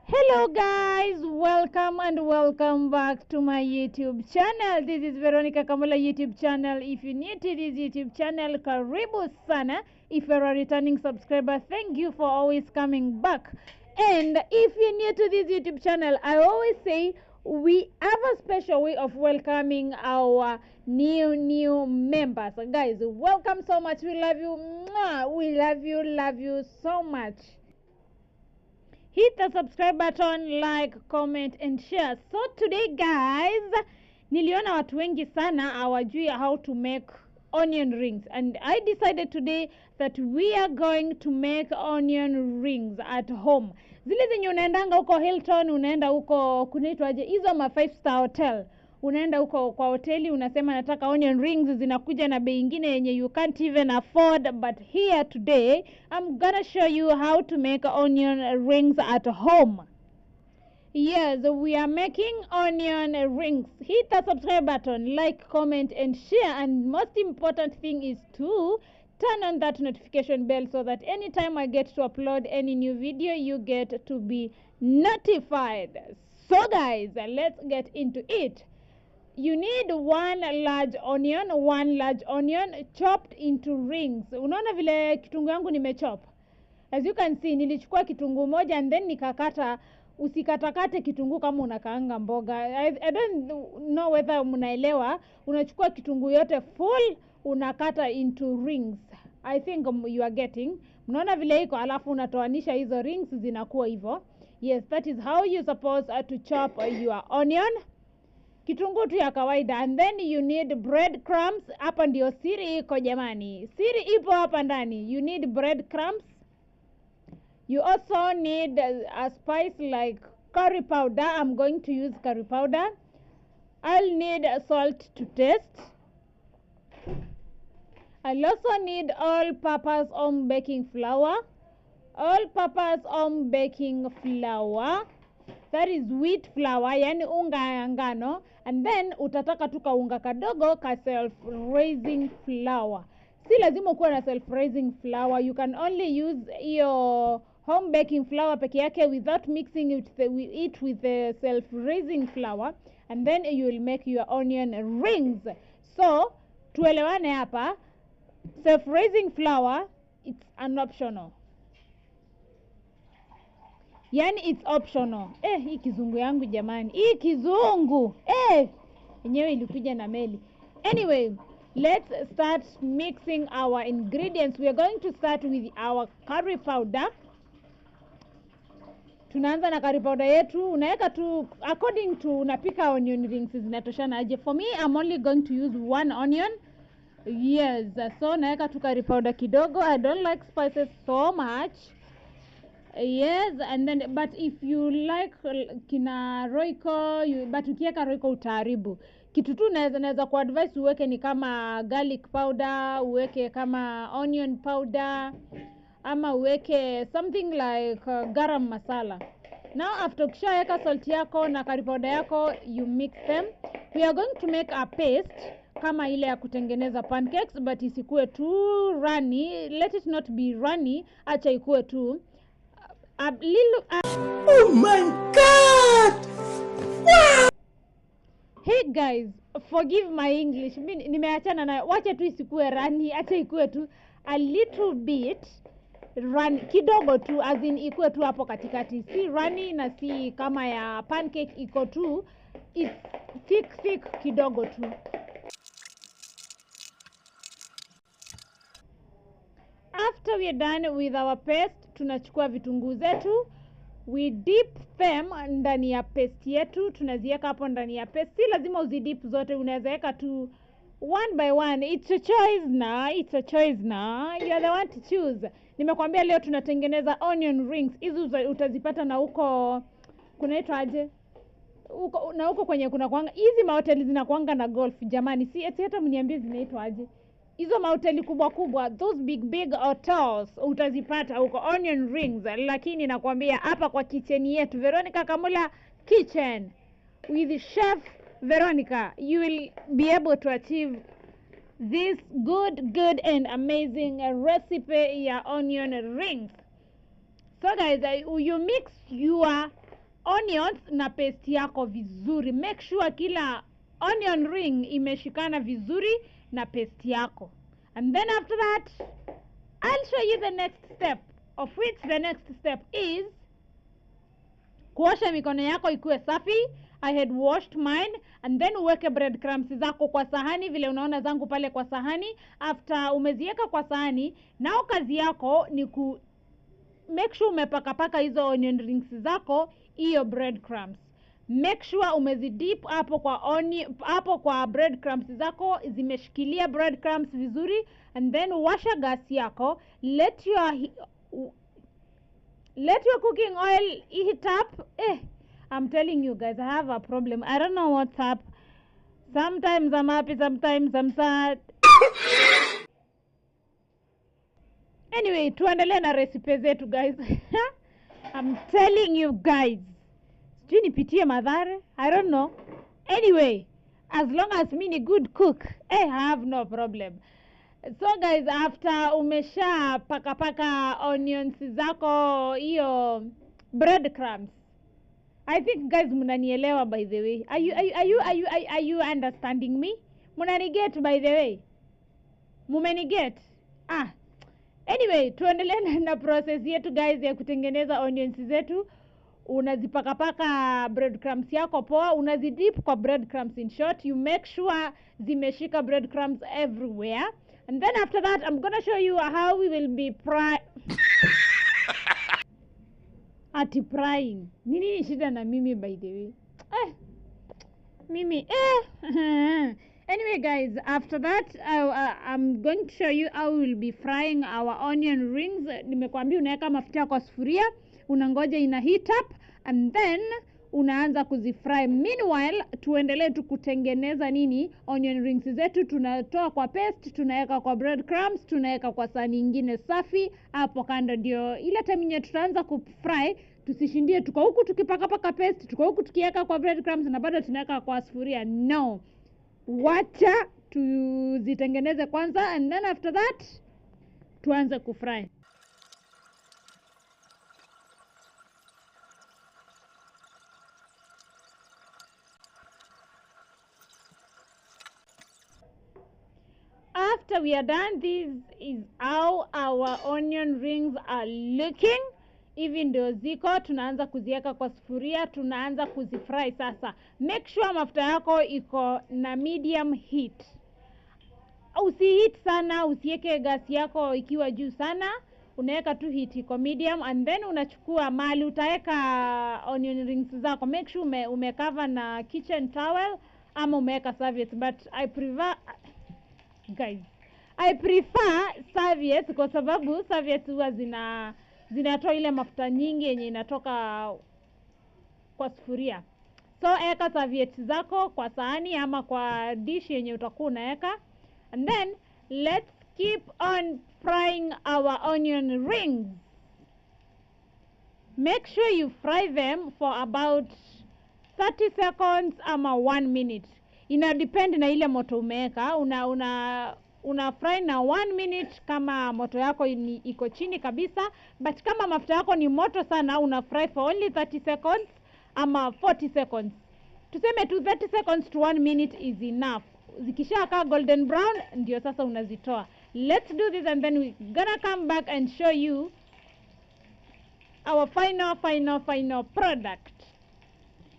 Hello guys, welcome and welcome back to my YouTube channel. This is Veronica Kamula YouTube channel. If you're new to this YouTube channel, karibu sana. If you're a returning subscriber, thank you for always coming back. And if you're new to this YouTube channel, I always say we have a special way of welcoming our new members. Guys, welcome so much. We love you. We love you so much. Hit the subscribe button, like, comment and share. So today guys, niliona watu wengi sana hawajui how to make onion rings, and I decided today that we are going to make onion rings at home. Zile zenye unaendanga huko Hilton, unaenda huko kunaitwaje, hizo ma 5-star hotel, unaenda huko kwa hoteli unasema nataka onion rings, zinakuja na bei nyingine yenye you can't even afford. But here today I'm gonna show you how to make onion rings at home. Yes, we are making onion rings. Hit the subscribe button, like, comment and share, and most important thing is to turn on that notification bell so that anytime I get to upload any new video, you get to be notified. So guys, let's get into it. You need one large onion chopped into rings. Unaona vile kitunguu yangu nimechop? As you can see, nilichukua kitunguu moja and then nikakata. Usikatakate kitunguu kama unakaanga mboga. I don't know whether mnaelewa. Unachukua kitunguu yote full, unakata into rings. I think you are getting. Mnaona vile iko, alafu unatoanisha hizo rings zinakuwa hivyo. Yes, that is how you supposed to chop your onion. Kitunguu tu ya kawaida. And then you need breadcrumbs. Hapa ndio siri iko jamani. Siri ipo hapa ndani. You need breadcrumbs. You also need a spice like curry powder. I'm going to use curry powder. I'll need salt to taste. I'll also need all-purpose baking flour. All-purpose baking flour. That is wheat flour, yani unga ya ngano. And then utataka tu kaunga kadogo ka self-raising flour. Si lazima kuwa na self-raising flour. You can only use your home baking flour peke yake without mixing it with the self-raising flour. And then you will make your onion rings. So, tuelewane hapa, self-raising flour, it's an optional. Yani it's optional. Hii kizungu yangu jamani. Hii kizungu. Yenyewe ilikuja na meli. Anyway, let's start mixing our ingredients. We are going to start with our curry powder. Tunaanza na curry powder yetu. Unaweka tu according to unapika onion rings zinatoshana aje. For me, I'm only going to use one onion. Yes, so naweka tu curry powder kidogo. I don't like spices so much. Yes, and then but if you like kina roiko, but ukiweka roiko utaharibu. Kitu tu naweza kuadvise uweke ni kama garlic powder, uweke kama onion powder, ama uweke something like garam masala. Now after ukishaweka salt yako na curry powder yako, you mix them. We are going to make a paste kama ile ya kutengeneza pancakes, but isikue too runny. Let it not be runny, acha ikue tu a little. Oh my God! Wow! Hey guys, forgive my English. Nimeachana na, wacha tu isikue runny, acha ikue tu a little bit run kidogo tu, as in ikue tu hapo katikati. Si runny na si kama ya pancake, iko tu it's thick kidogo tu. After we are done with our paste, tunachukua vitunguu zetu, we dip them ndani ya paste yetu, tunaziweka hapo ndani ya paste. Si lazima uzidip zote, unaweza weka tu one by one. It's a choice na, you are the one to choose. Nimekwambia leo tunatengeneza onion rings. Hizi utazipata na huko kunaitwa aje? Huko kwenye kuna kuanga hizi mahoteli zinakuanga na golf jamani. Si eti hata mniambie zinaitwa aje. Hizo mahoteli kubwa, those big hotels utazipata huko onion rings. Lakini nakwambia hapa kwa kitchen yetu, Veronica Kamula Kitchen with Chef Veronica, you will be able to achieve this good and amazing recipe ya onion rings. So guys, you mix your onions na paste yako vizuri. Make sure kila onion ring imeshikana vizuri na paste yako. And then after that, I'll show you the next step, of which the next step is kuosha mikono yako ikuwe safi. I had washed mine, and then uweke breadcrumbs zako kwa sahani vile unaona zangu pale kwa sahani. After umeziweka kwa sahani, nao kazi yako ni ku make sure umepaka hizo onion rings zako hiyo breadcrumbs. Make sure umezidip hapo kwa breadcrumbs zako, zimeshikilia breadcrumbs vizuri. And then washa gas yako, let your cooking oil heat up. I'm telling you guys, I have a problem. I don't know what's up. Sometimes I'm happy, sometimes I'm sad. Anyway, tuendelee na recipe zetu guys. I'm telling you guys, sijui nipitie madhare, I don't know. Anyway, as long as me ni good cook, I have no problem. So guys, after umesha paka onions zako hiyo breadcrumbs, I think guys mnanielewa by the way. Are you understanding me? Mnaniget by the way? Mumeniget? Anyway, tuendelee na process yetu guys ya kutengeneza onions zetu. Unazipaka breadcrumbs yako poa, unazidip kwa breadcrumbs. In short, you make sure zimeshika breadcrumbs everywhere. And then after that, I'm gonna show you how we will be prying. Nini shida na mimi by the way? Mimi Anyway guys, after that I'm going to show you how we will be frying our onion rings. Nimekuambia unaweka mafuta kwa sufuria, unangoja ina heat up, and then unaanza kuzifry. Meanwhile, tuendelee tu kutengeneza onion rings zetu. Tunatoa kwa paste, tunaweka kwa breadcrumbs, tunaweka kwa sahani nyingine safi hapo kando. Ndio ile time yenye tutaanza kufry, tusishindie tuko huku tukipaka paste, tuko huku tukiweka kwa breadcrumbs na bado tunaweka kwa sufuria. No, wacha tuzitengeneze kwanza, and then after that tuanze kufry. After we are done, this is how our onion rings are looking. Even though ziko, tunaanza kuziweka kwa sufuria, tunaanza kuzifry sasa. Make sure mafuta yako iko na medium heat. Usiheat sana, usiweke gas yako ikiwa juu sana. Unaweka tu heat iko medium, and then unachukua mali utaweka onion rings zako. Make sure umecover na kitchen towel ama umeweka serviette, but I prefer serviette kwa sababu serviette huwa zinatoa ile mafuta nyingi yenye inatoka kwa sufuria. So eka serviette zako kwa sahani ama kwa dish yenye utakuwa unaweka, and then let's keep on frying our onion rings. Make sure you fry them for about 30 seconds ama 1 minute. Ina depend na ile moto umeweka. Una fry na 1 minute kama moto yako iko chini kabisa, but kama mafuta yako ni moto sana, una fry for only 30 seconds ama 40 seconds. Tuseme tu 30 seconds to 1 minute is enough. Zikishakaa golden brown, ndio sasa unazitoa. Let's do this, and then we're gonna come back and show you our final product.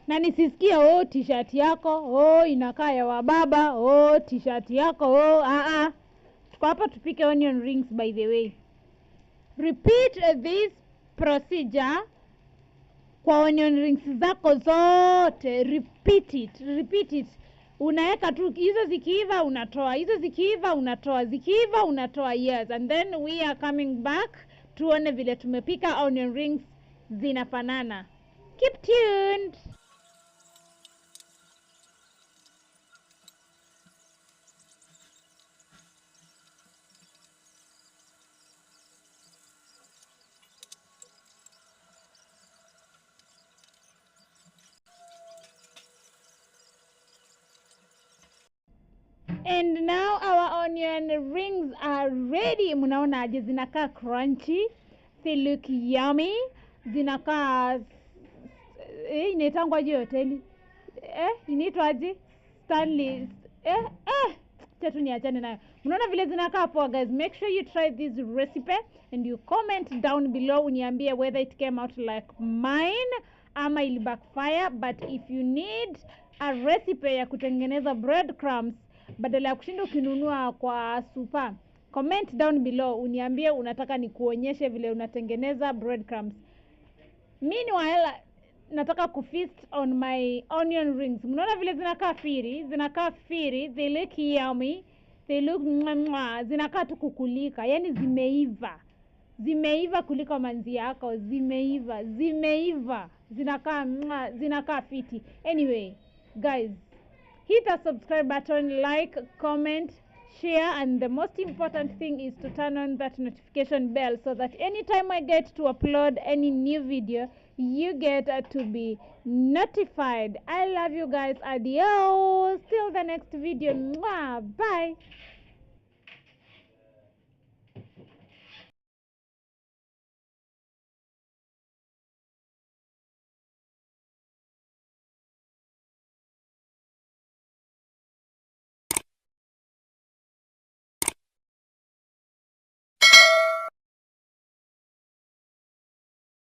Na nisisikie t-shirt yako inakaa ya wababa, t-shirt yako tuko hapa tupike onion rings by the way. Repeat this procedure kwa onion rings zako zote. Repeat it. Unaweka tu hizo, zikiiva unatoa, hizo zikiiva unatoa, zikiiva unatoa. Yes, and then we are coming back tuone vile tumepika onion rings zinafanana. Keep tuned. And now our onion rings are ready. Mnaona aje zinakaa crunchy, they look yummy, zinakaa inaitangwaje hoteli inaitwaje Stanley chetu niachane nayo. Mnaona vile zinakaa poa guys. Make sure you try this recipe and you comment down below uniambie whether it came out like mine ama ili backfire. But if you need a recipe ya kutengeneza breadcrumbs badala ya kushinda ukinunua kwa super, comment down below uniambie unataka nikuonyeshe vile unatengeneza breadcrumbs. Meanwhile, nataka kufeast on my onion rings. Mnaona vile zinakaa firi, they look yummy, they look zinakaa tu kukulika, yani zimeiva kuliko manzi yako, zimeiva, zinakaa fiti. Anyway guys, hit the subscribe button, like, comment, share, and the most important thing is to turn on that notification bell so that anytime I get to upload any new video, you get to be notified. I love you guys. Adios till the next video. Mwah. Bye.